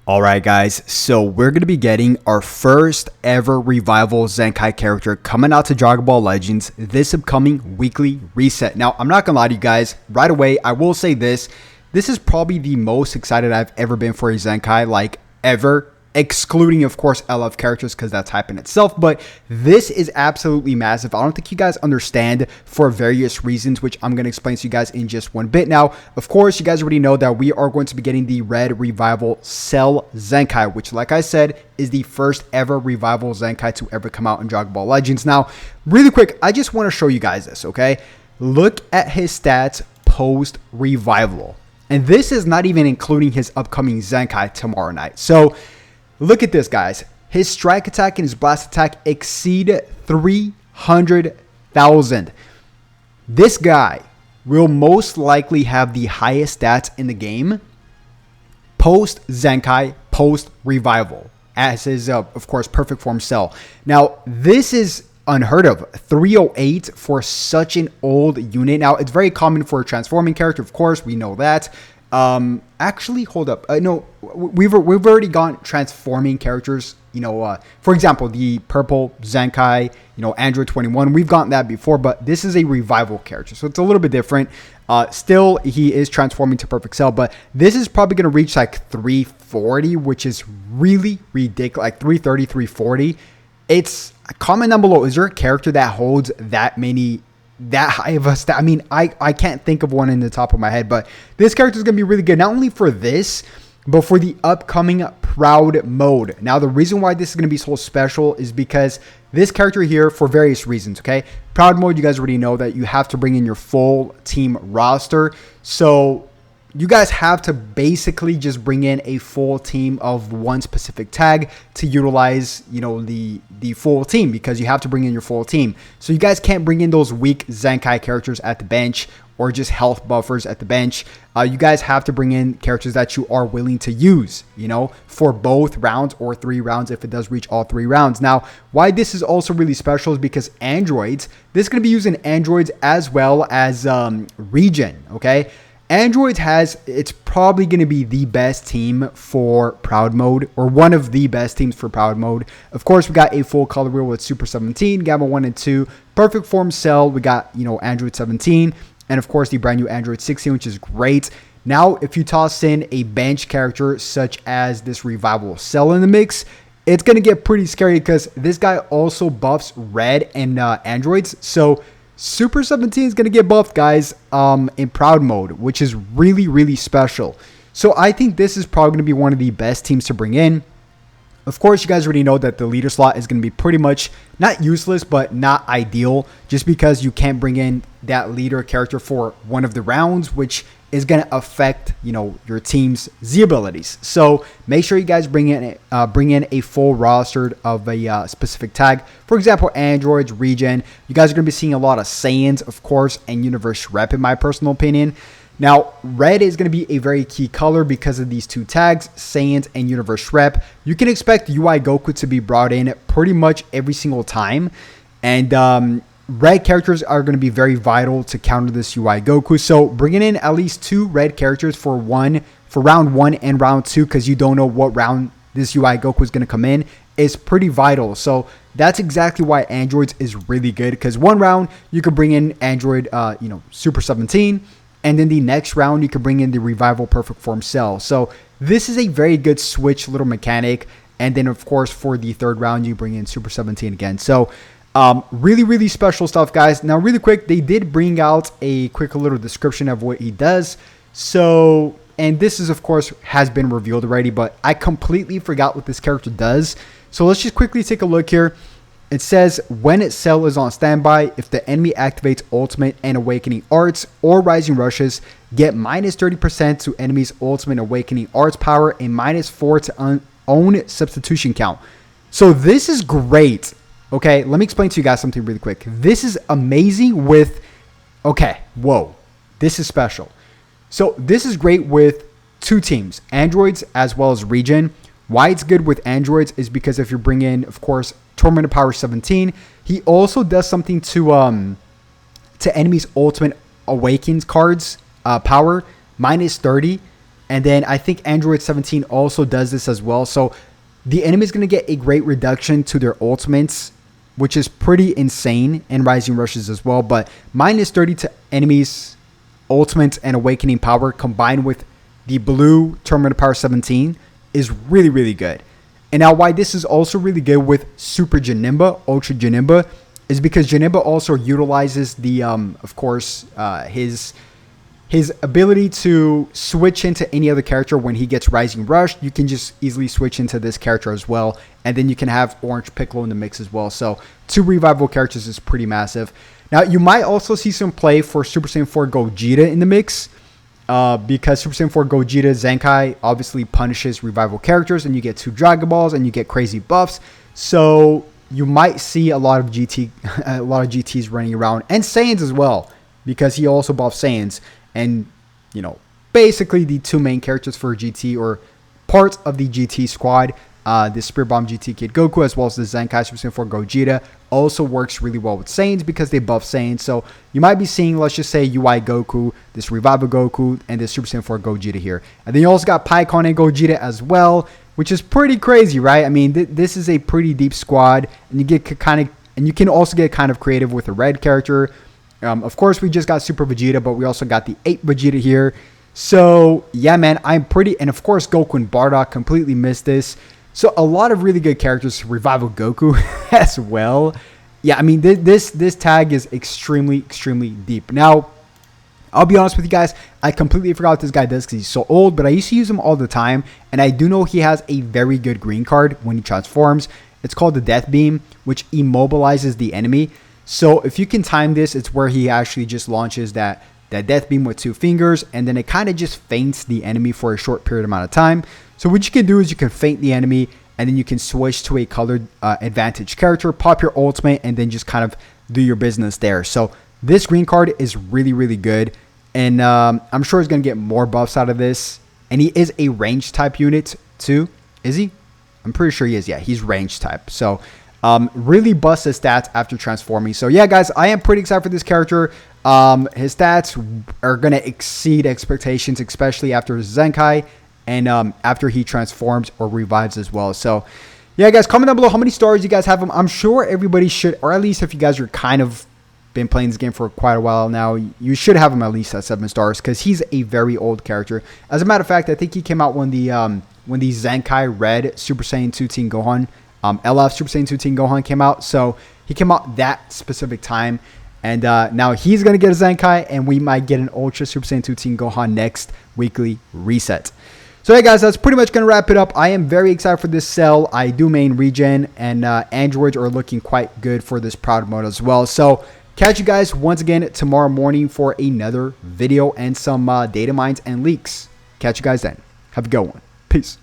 Alright guys, so we're going to be getting our first ever revival Zenkai character coming out to Dragon Ball Legends this upcoming weekly reset. Now, I'm not going to lie to you guys, right away, I will say this is probably the most excited I've ever been for a Zenkai, like ever. Excluding, of course, LF characters because that's hype in itself. But this is absolutely massive. I don't think you guys understand for various reasons, which I'm going to explain to you guys in just one bit. Now, of course, you guys already know that we are going to be getting the Red Revival Cell Zenkai, which, like I said, is the first ever Revival Zenkai to ever come out in Dragon Ball Legends. Now, really quick, I just want to show you guys this, okay? Look at his stats post-Revival. And this is not even including his upcoming Zenkai tomorrow night. So, look at this, guys. His strike attack and his blast attack exceed 300,000. This guy will most likely have the highest stats in the game post Zenkai, post Revival, as his, of course, perfect form cell. Now, this is unheard of. 308 for such an old unit. Now, it's very common for a transforming character, of course. We know that. Actually, hold up. No, we've already gone transforming characters. You know, for example, the purple Zenkai, you know, Android 21. We've gotten that before, but this is a revival character, so it's a little bit different. Still, he is transforming to perfect cell, but this is probably going to reach like 340, which is really ridiculous. Like 330, 340. It's comment down below. Is there a character that holds that high of a stat? I mean, I can't think of one in the top of my head, but this character is going to be really good, not only for this, but for the upcoming Proud mode. Now, the reason why this is going to be so special is because this character here, for various reasons, okay? Proud mode, you guys already know that you have to bring in your full team roster. So you guys have to basically just bring in a full team of one specific tag to utilize, you know, the full team, because you have to bring in your full team. So you guys can't bring in those weak Zenkai characters at the bench or just health buffers at the bench. You guys have to bring in characters that you are willing to use, you know, for both rounds or 3 rounds if it does reach all 3 rounds. Now, why this is also really special is because androids, this is going to be using androids as well as regen, okay? Androids it's probably going to be the best team for Proud mode, or one of the best teams for Proud mode. Of course, we got a full color wheel with Super 17, Gamma 1 and 2, Perfect Form Cell. We got, you know, Android 17, and of course the brand new Android 16, which is great. Now, if you toss in a bench character such as this Revival Cell in the mix, it's going to get pretty scary because this guy also buffs red and androids. So Super 17 is going to get buffed, guys, in Proud mode, which is really, really special. So I think this is probably going to be one of the best teams to bring in. Of course, you guys already know that the leader slot is going to be pretty much not useless, but not ideal, just because you can't bring in that leader character for one of the rounds, which is going to affect, you know, your team's Z abilities. So make sure you guys bring in a full roster of a specific tag. For example, androids, regen. You guys are going to be seeing a lot of Saiyans, of course, and universe rep, in my personal opinion. Now, red is going to be a very key color because of these 2 tags, Saiyans and Universe Rep. You can expect UI Goku to be brought in pretty much every single time. And red characters are going to be very vital to counter this UI Goku. So bringing in at least 2 red characters for round 1 and round 2, because you don't know what round this UI Goku is going to come in, is pretty vital. So that's exactly why androids is really good, because one round you could bring in Android, you know, Super 17. And then the next round, you can bring in the Revival Perfect Form Cell. So this is a very good switch little mechanic. And then, of course, for the 3rd round, you bring in Super 17 again. So really, really special stuff, guys. Now, really quick, they did bring out a quick little description of what he does. So, and this is, of course, has been revealed already, but I completely forgot what this character does. So let's just quickly take a look here. It says, when its cell is on standby, if the enemy activates Ultimate and Awakening Arts or Rising Rushes, get minus 30% to enemy's Ultimate Awakening Arts power and minus 4 to own substitution count. So this is great. Okay, let me explain to you guys something really quick. This is amazing with, okay, whoa, this is special. So this is great with 2 teams, androids as well as regen. Why it's good with androids is because if you bring in, of course, Tormented Power 17, he also does something to enemies' Ultimate Awakens cards power, minus 30. And then I think Android 17 also does this as well. So the enemy is going to get a great reduction to their ultimates, which is pretty insane in Rising Rushes as well. But minus 30 to enemies, ultimates, and awakening power combined with the blue Terminator Power 17 is really, really good. And now why this is also really good with Super Janemba, Ultra Janemba, is because Janemba also utilizes the, of course, his ability to switch into any other character when he gets Rising Rush. You can just easily switch into this character as well. And then you can have Orange Piccolo in the mix as well. So 2 revival characters is pretty massive. Now, you might also see some play for Super Saiyan 4 Gogeta in the mix. Because Super Saiyan 4 Gogeta Zenkai obviously punishes revival characters. And you get 2 Dragon Balls and you get crazy buffs. So you might see a lot of GTs running around. And Saiyans as well. Because he also buffs Saiyans. And, you know, basically the 2 main characters for GT, or parts of the GT squad, the Spirit Bomb GT Kid Goku, as well as the Zenkai Super Saiyan 4 Gogeta, also works really well with Saiyans because they buff Saiyans. So you might be seeing, let's just say, UI Goku, this Revival Goku, and this Super Saiyan 4 Gogeta here. And then you also got Pikkon and Gogeta as well, which is pretty crazy, right? I mean, this is a pretty deep squad, and you can also get kind of creative with a red character. Of course, we just got Super Vegeta, but we also got the 8 Vegeta here. So, yeah, man, and of course, Goku and Bardock completely missed this. So, a lot of really good characters. Revival Goku as well. Yeah, I mean, this tag is extremely, extremely deep. Now, I'll be honest with you guys, I completely forgot what this guy does because he's so old, but I used to use him all the time, and I do know he has a very good green card when he transforms. It's called the Death Beam, which immobilizes the enemy. So if you can time this, it's where he actually just launches that Death Beam with 2 fingers, and then it kind of just feints the enemy for a short period amount of time. So what you can do is you can feint the enemy, and then you can switch to a colored advantage character, pop your ultimate, and then just kind of do your business there. So this green card is really, really good, and I'm sure he's going to get more buffs out of this. And he is a range type unit too. Is he? I'm pretty sure he is. Yeah, he's range type. So really busts his stats after transforming. So yeah, guys, I am pretty excited for this character. His stats are going to exceed expectations, especially after Zenkai and after he transforms or revives as well. So yeah, guys, comment down below how many stars you guys have him. I'm sure everybody should, or at least if you guys are kind of been playing this game for quite a while now, you should have him at least at 7 stars because he's a very old character. As a matter of fact, I think he came out when the Zenkai Red Super Saiyan 2 Teen Gohan, LF Super Saiyan 2 Teen Gohan came out. So he came out that specific time. And now he's going to get a Zenkai, and we might get an Ultra Super Saiyan 2 Teen Gohan next weekly reset. So, hey, guys, that's pretty much going to wrap it up. I am very excited for this cell. I do main regen, and androids are looking quite good for this Proud mode as well. So, catch you guys once again tomorrow morning for another video and some data mines and leaks. Catch you guys then. Have a good one. Peace.